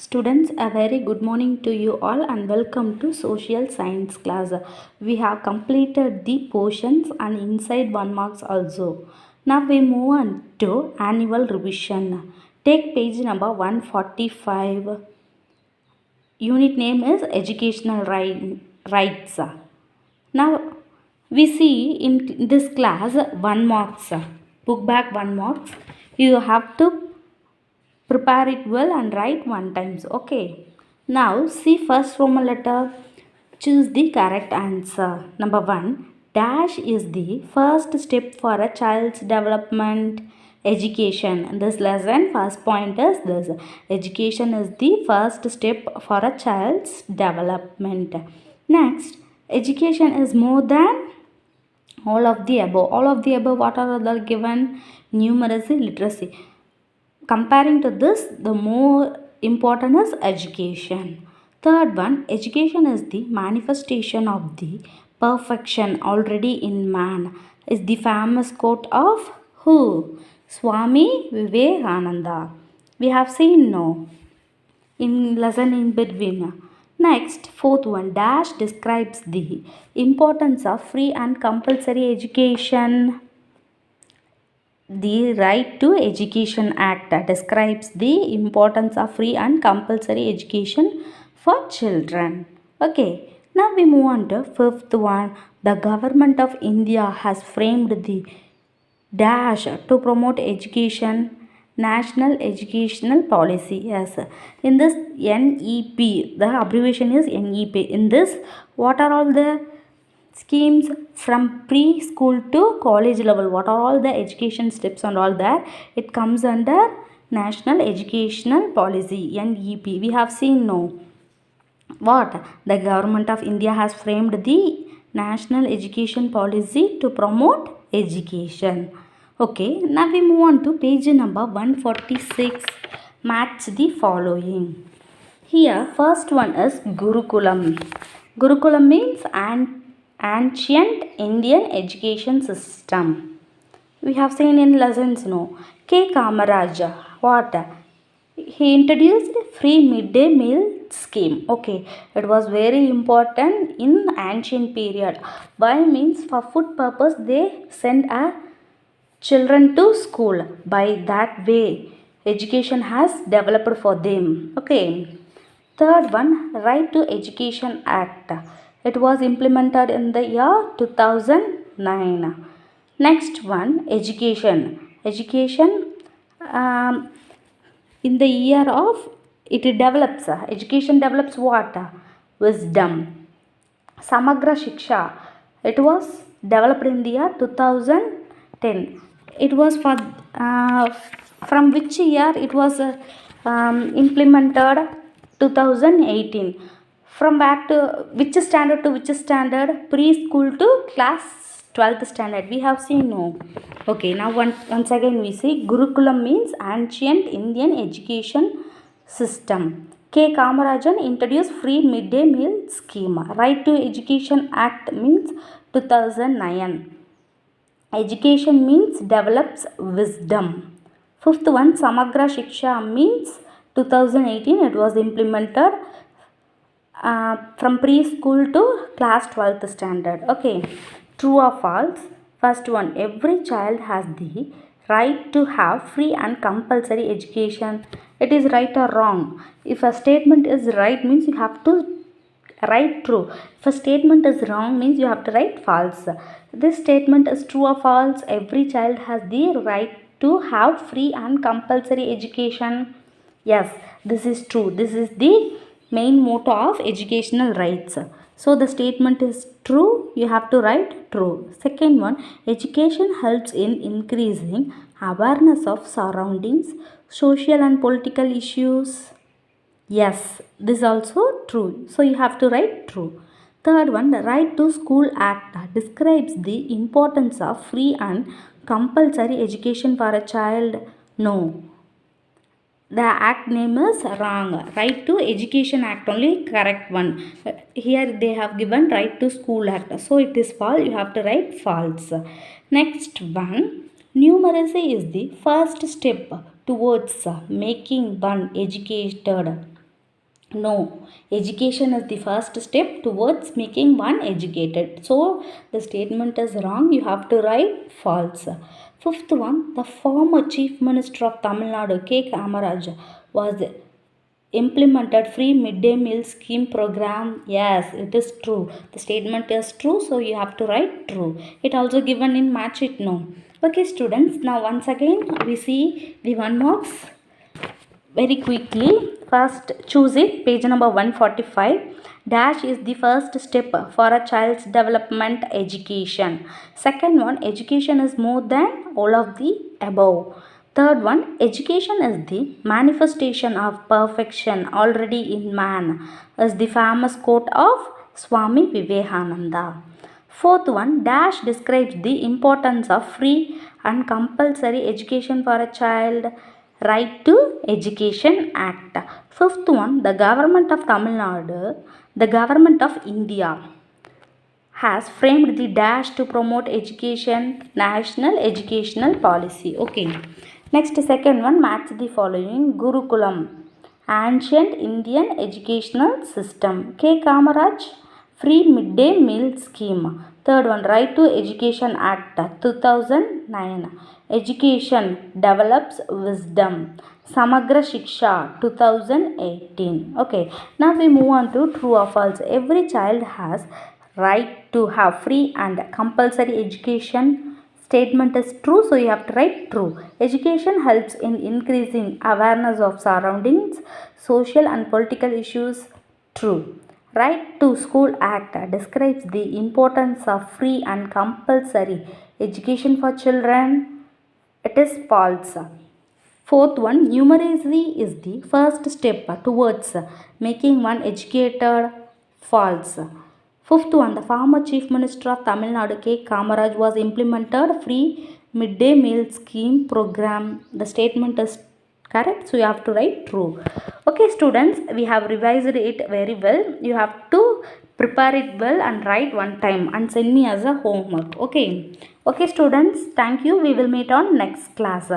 Students, a very good morning to you all and welcome to social science class. We have completed the portions and inside 1 marks also. Now we move on to annual revision. Take page number 145. Unit name is educational rights. Now we see in this class 1 marks. Book back 1 marks. You have to prepare it well and write one times. Okay, now see first Roman letter. Choose the correct answer. Number 1, dash is the first step for a child's development. Education. In this lesson first point is this: education is the first step for a child's development. Next, education is more than all of the above. All of the above, what are the given? Numeracy, literacy. Comparing to this, the more important is education. Third one, education is the manifestation of the perfection already in man, is the famous quote of who? Swami Vivekananda. We have seen no in lesson in between. Next, fourth one, dash describes the importance of free and compulsory education. The Right to Education Act describes the importance of free and compulsory education for children. Okay, now we move on to fifth one. The government of India has framed the dash to promote education, National Educational Policy. Yes, in this NEP, the abbreviation is NEP. In this, what are all the schemes from preschool to college level? What are all the education steps and all that? It comes under National Educational Policy, NEP. We have seen no. What? The government of India has framed the National Education Policy to promote education. Okay, now we move on to page number 146. Match the following. Here first one is Gurukulam. Gurukulam means ancient Indian education system. We have seen in lessons no. K. Kamaraj, what? He introduced free midday meal scheme. Okay, it was very important in ancient period. Why? Means for food purpose they send a children to school. By that way education has developed for them. Okay, third one, Right to Education Act. It was implemented in the year 2009. Next one, education. Education in the year of it develops. Education develops what? Wisdom. Samagra Shiksha. It was developed in the year 2010. It was for from which year it was implemented? 2018. From where to which standard to which standard? Preschool to class 12th standard. We have seen no. Okay, now once again we see Gurukulam means ancient Indian education system. K. Kamarajan introduced free midday meal scheme. Right to Education Act means 2009. Education means develops wisdom. Fifth one, Samagra Shiksha means 2018. It was implemented from preschool to class 12th standard. Okay, true or false? First one, every child has the right to have free and compulsory education. It is right or wrong? If a statement is right means you have to write true. If a statement is wrong means you have to write false. This statement is true or false? Every child has the right to have free and compulsory education. Yes, this is true. This is the main motto of educational rights. So the statement is true. You have to write true. Second one, education helps in increasing awareness of surroundings, social and political issues. Yes, this is also true. So you have to write true. Third one, the Right to School Act describes the importance of free and compulsory education for a child. No, the act name is wrong. Right to Education Act only correct one. Here they have given Right to School Act, so it is false. You have to write false. Next one, numeracy is the first step towards making one educated. No, education is the first step towards making one educated. So the statement is wrong. You have to write false. Fifth one, the former Chief Minister of Tamil Nadu, K. Kamaraj, was implemented free midday meal scheme program. Yes, it is true. The statement is true, so you have to write true. It also given in match it no. Okay, students. Now once again we see the one marks very quickly. First choose it, page number 145. Dash is the first step for a child's development education. Second one, education is more than all of the above. Third one, education is the manifestation of perfection already in man, is the famous quote of Swami Vivekananda. Fourth one, dash describes the importance of free and compulsory education for a child. Right to Education Act. Fifth one, the government of Tamil Nadu, the government of India has framed the dash to promote education, national educational policy. Okay. Next, second one, match the following. Gurukulam, ancient Indian educational system. K. Kamaraj, free midday meal scheme. Third one, Right to Education Act 2009. Education develops wisdom. Samagra Shiksha 2018. Okay, now we move on to true or false. Every child has right to have free and compulsory education. Statement is true, so you have to write true. Education helps in increasing awareness of surroundings, social and political issues. True. Right to School Act describes the importance of free and compulsory education for children. It is false. Fourth one, numeracy is the first step towards making one educated. False. Fifth one, the former Chief Minister of Tamil Nadu, K. Kamaraj, was implemented free midday meal scheme program. The statement is correct, so you have to write true. Okay, students, we have revised it very well. You have to prepare it well and write one time and send me as a homework. Okay, students, thank you. We will meet on next class.